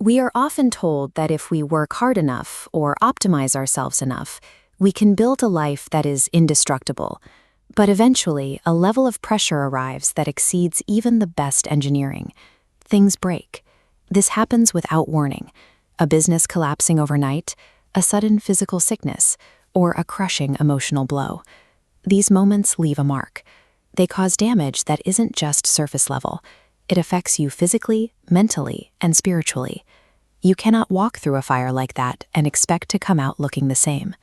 We are often told that if we work hard enough or optimize ourselves enough, we can build a life that is indestructible. But eventually, a level of pressure arrives that exceeds even the best engineering. Things break. This happens without warning. A business collapsing overnight, a sudden physical sickness, or a crushing emotional blow. These moments leave a mark. They cause damage that isn't just surface level. It affects you physically, mentally, and spiritually. You cannot walk through a fire like that and expect to come out looking the same.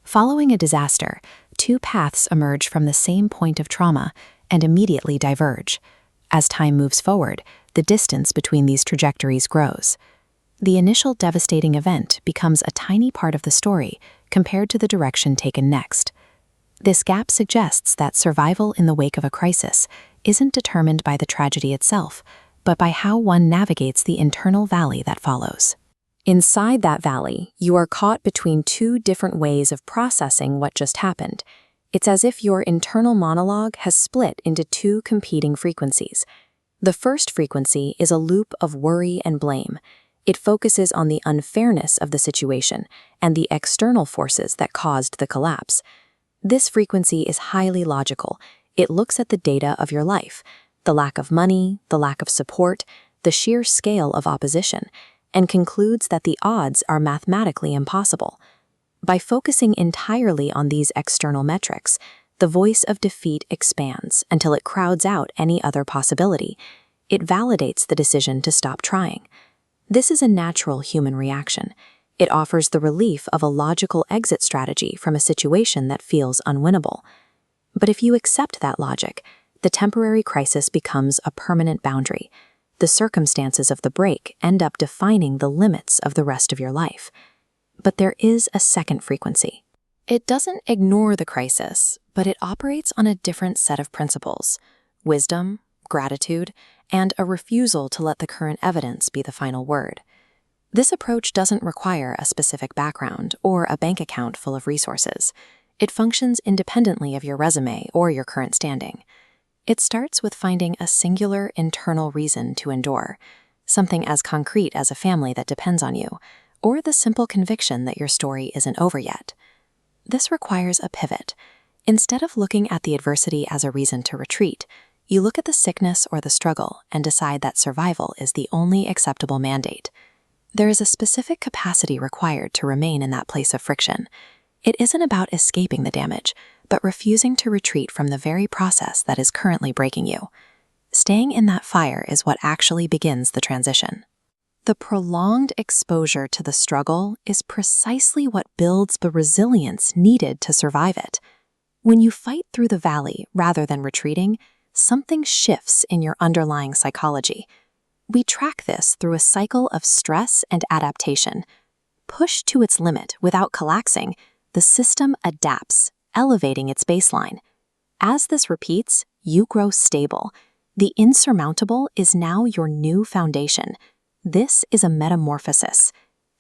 Following a disaster, two paths emerge from the same point of trauma and immediately diverge. As time moves forward, the distance between these trajectories grows. The initial devastating event becomes a tiny part of the story compared to the direction taken next. This gap suggests that survival in the wake of a crisis isn't determined by the tragedy itself, but by how one navigates the internal valley that follows. Inside that valley, you are caught between two different ways of processing what just happened. It's as if your internal monologue has split into two competing frequencies. The first frequency is a loop of worry and blame. It focuses on the unfairness of the situation and the external forces that caused the collapse. This frequency is highly logical. It looks at the data of your life, the lack of money, the lack of support, the sheer scale of opposition, and concludes that the odds are mathematically impossible. By focusing entirely on these external metrics, the voice of defeat expands until it crowds out any other possibility. It validates the decision to stop trying. This is a natural human reaction. It offers the relief of a logical exit strategy from a situation that feels unwinnable. But if you accept that logic, the temporary crisis becomes a permanent boundary. The circumstances of the break end up defining the limits of the rest of your life. But there is a second frequency. It doesn't ignore the crisis, but it operates on a different set of principles: wisdom, gratitude, and a refusal to let the current evidence be the final word. This approach doesn't require a specific background or a bank account full of resources. It functions independently of your resume or your current standing. It starts with finding a singular internal reason to endure, something as concrete as a family that depends on you, or the simple conviction that your story isn't over yet. This requires a pivot. Instead of looking at the adversity as a reason to retreat, you look at the sickness or the struggle and decide that survival is the only acceptable mandate. There is a specific capacity required to remain in that place of friction. It isn't about escaping the damage, but refusing to retreat from the very process that is currently breaking you. Staying in that fire is what actually begins the transition. The prolonged exposure to the struggle is precisely what builds the resilience needed to survive it. When you fight through the valley rather than retreating, something shifts in your underlying psychology. We track this through a cycle of stress and adaptation. Pushed to its limit without collapsing, the system adapts, elevating its baseline. As this repeats, you grow stable. The insurmountable is now your new foundation. This is a metamorphosis.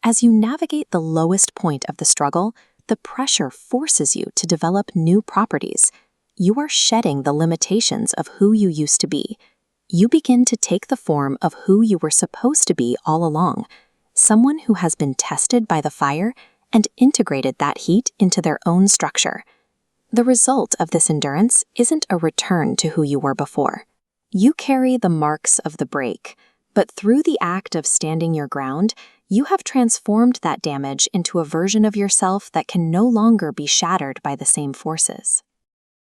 As you navigate the lowest point of the struggle, the pressure forces you to develop new properties. You are shedding the limitations of who you used to be. You begin to take the form of who you were supposed to be all along, someone who has been tested by the fire and integrated that heat into their own structure. The result of this endurance isn't a return to who you were before. You carry the marks of the break, but through the act of standing your ground, you have transformed that damage into a version of yourself that can no longer be shattered by the same forces.